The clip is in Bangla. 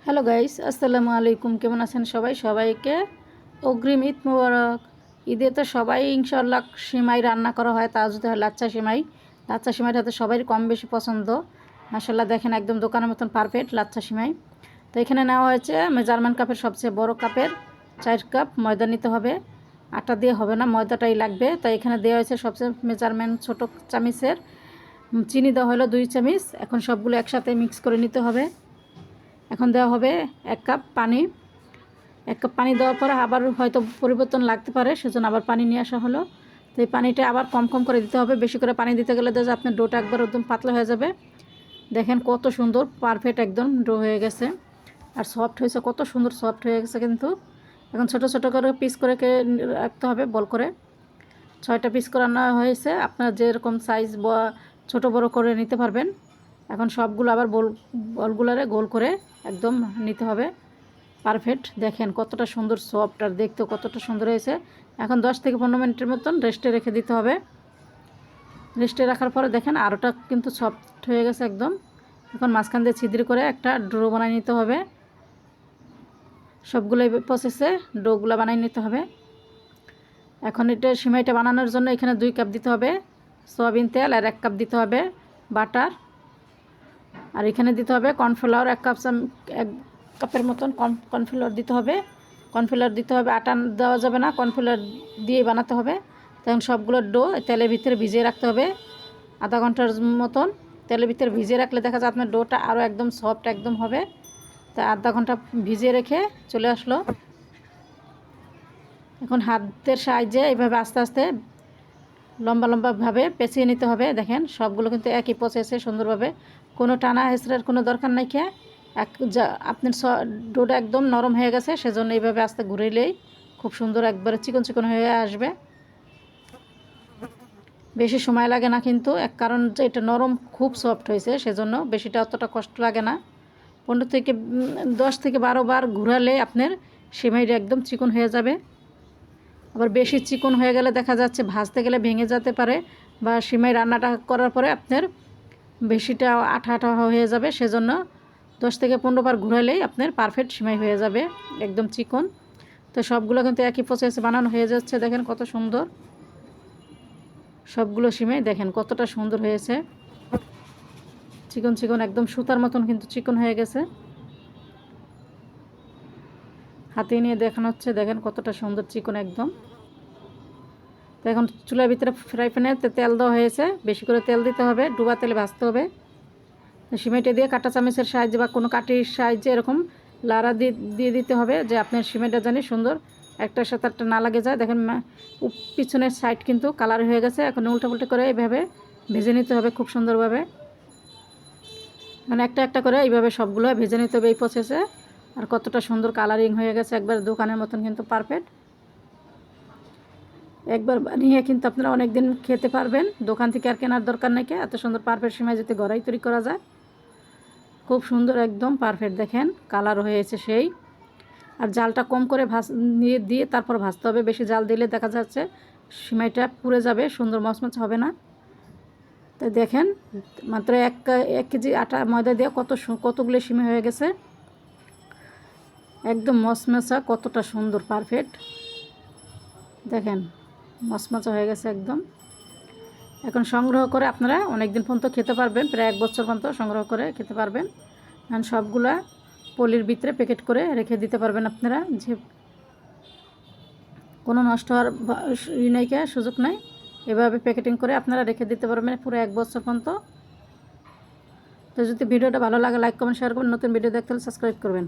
হ্যালো গাইস, আসসালামু আলাইকুম। কেমন আছেন সবাই? সবাইকে অগ্রিম ঈদ মোবারক। ঈদে তো সবাই ইনশাআল্লাহ সিমাই রান্না করা হয়, তা যদি হয় লাচ্ছা সিমাই। লাচ্ছা সিমাইটা তো সবাই কম বেশি পছন্দ। মাশাআল্লাহ দেখেন একদম দোকানের মতন পারফেক্ট লাচ্ছা সিমাই। তো এখানে নেওয়া হয়েছে মেজারমেন্ট কাপের সবচেয়ে বড় কাপের 4 কাপ ময়দা নিতে হবে। আটা দিয়ে হবে না, ময়দাটাই লাগবে। তো এখানে দেওয়া হয়েছে সবচেয়ে মেজারমেন্ট ছোট চামিচের। চিনি দেওয়া হলো 2 চামচ। এখন সবগুলো একসাথে মিক্স করে নিতে হবে। এখন দেওয়া হবে 1 কাপ পানি। 1 কাপ পানি দেওয়ার পরে আবার হয়তো পরিবর্তন লাগতে পারে, সেজন্য আবার পানি নিয়ে আসা হলো। তো এই পানিটা আবার কম কম করে দিতে হবে। বেশি করে পানি দিতে গেলে দেখা যায় আপনার ডোটা একবার একদম পাতলা হয়ে যাবে। দেখেন কত সুন্দর পারফেক্ট একদম ডো হয়ে গেছে, আর সফট হয়েছে, কত সুন্দর সফট হয়ে গেছে কিন্তু। এখন ছোট ছোট করে পিস করে রাখতে হবে বল করে। 6টা পিস করে আনা হয়েছে, আপনার যেরকম সাইজ ছোট বড় করে নিতে পারবেন। এখন সবগুলো আবার বলগুলারে গোল করে একদম নিতে হবে পারফেক্ট। দেখেন কতটা সুন্দর সফট, আর দেখতেও কতটা সুন্দর হয়েছে। এখন 10 থেকে 15 মিনিটের মতন রেস্টে রেখে দিতে হবে। রেস্টে রাখার পরে দেখেন আরোটা কিন্তু সফট হয়ে গেছে একদম। এখন মাঝখান দিয়ে ছিদ্র করে একটা ডো বানিয়ে নিতে হবে। সবগুলো প্রসেসে ডোগুলো বানিয়ে নিতে হবে। এখন এটা সিমাইটা বানানোর জন্য এখানে 2 কাপ দিতে হবে সয়াবিন তেল, আর 1 কাপ দিতে হবে বাটার, আর এখানে দিতে হবে কর্নফ্লাওয়ার 1 কাপের মতন কর্নফ্লাওয়ার দিতে হবে। কর্নফ্লাওয়ার দিতে হবে, আটা দেওয়া যাবে না, কর্নফ্লাওয়ার দিয়ে বানাতে হবে। তখন সবগুলো ডো তেলের ভিতরে ভিজিয়ে রাখতে হবে আধা ঘন্টার মতন। তেলের ভিতরে ভিজিয়ে রাখলে দেখা যায় আপনার ডোটা আরও একদম সফট একদম হবে। তা আধা ঘন্টা ভিজিয়ে রেখে চলে আসলো। এখন হাতের সাহায্যে এইভাবে আস্তে আস্তে লম্বা লম্বাভাবে পেঁচিয়ে নিতে হবে। দেখেন সবগুলো কিন্তু একই প্রসেসে সুন্দরভাবে, কোনো টানা হেঁচড়ার কোনো দরকার নাই। আপনার ডোটা একদম নরম হয়ে গেছে, সেজন্য এইভাবে আস্তে ঘুরিলেই খুব সুন্দর একবারে চিকন চিকন হয়ে আসবে। বেশি সময় লাগে না কিন্তু, এক কারণ যে এটা নরম খুব সফট হয়েছে, সেজন্য বেশিটা অতটা কষ্ট লাগে না। 10 থেকে 12 বার ঘুরালে আপনার সেমাইটা একদম চিকন হয়ে যাবে। আবার বেশি চিকন হয়ে গেলে দেখা যাচ্ছে ভাজতে গেলে ভেঙে যেতে পারে, বা সিমাই রান্নাটা করার পরে আপনার বেশিটা আঠা আঠা হয়ে যাবে। সেজন্য 10 থেকে 15 বার ঘুরালেই আপনার পারফেক্ট সিমাই হয়ে যাবে একদম চিকন। তো সবগুলো কিন্তু একই প্রসেসে বানানো হয়ে যাচ্ছে। দেখেন কত সুন্দর সবগুলো সিমাই, দেখেন কতটা সুন্দর হয়েছে, চিকন চিকন একদম সুতার মতন কিন্তু চিকন হয়ে গেছে। হাতে নিয়ে দেখানো হচ্ছে, দেখেন কতটা সুন্দর চিকন একদম। তো এখন চুলার ভিতরে ফ্রাই প্যানে তেল দেওয়া হয়েছে, বেশি করে তেল দিতে হবে, ডুবা তেলে ভাজতে হবে। সিমেন্টে দিয়ে কাঁটা চামচের সাহায্যে বা কোনো কাঠির সাহায্যে এরকম লাড়া দিয়ে দিতে হবে, যে আপনার সিমেন্টটা জানি সুন্দর একটার সাথে একটা না লাগে যায়। দেখেন পিছনের সাইড কিন্তু কালার হয়ে গেছে। এখন উল্টাপুল্টা করে এইভাবে ভেজে নিতে হবে খুব সুন্দরভাবে। মানে একটা একটা করে এইভাবে সবগুলো ভেজে নিতে হবে এই প্রসেসে। আর কতটা সুন্দর কালারিং হয়ে গেছে, একবার দোকানের মতন কিন্তু পারফেক্ট। একবার বানিয়ে কিন্তু আপনারা অনেক দিন খেতে পারবেন, দোকান থেকে আর কেনার দরকার নাকি। এত সুন্দর পারফেক্ট সিমাই যদি ঘরেই তৈরি করা যায়, খুব সুন্দর একদম পারফেক্ট। দেখেন কালার হয়েছে সেই। আর জালটা কম করে দিয়ে তারপর ভাজতে হবে। বেশি জাল দিলে দেখা যাচ্ছে সিমাইটা পুড়ে যাবে, সুন্দর মচমচ হবে না। তাই দেখেন মাত্র 1 কেজি আটা ময়দা দিয়ে কতগুলো সিমাই হয়ে গেছে, একদম মচমচা, কতটা সুন্দর পারফেক্ট। দেখেন মচমচা হয়ে গেছে একদম। এখন সংগ্রহ করে আপনারা অনেক দিন পর্যন্ত খেতে পারবেন, প্রায় 1 বছর পর্যন্ত সংগ্রহ করে খেতে পারবেন। এখন সবগুলা পলির ভিতরে প্যাকেট করে রেখে দিতে পারবেন আপনারা, যে কোনো নষ্ট হওয়ার সুযোগ নাই। এভাবে প্যাকেটিং করে আপনারা রেখে দিতে পারবেন পুরো 1 বছর পর্যন্ত। তো যদি ভিডিওটা ভালো লাগে লাইক কমেন্ট শেয়ার করবেন, নতুন ভিডিও দেখতে হলে সাবস্ক্রাইব করবেন।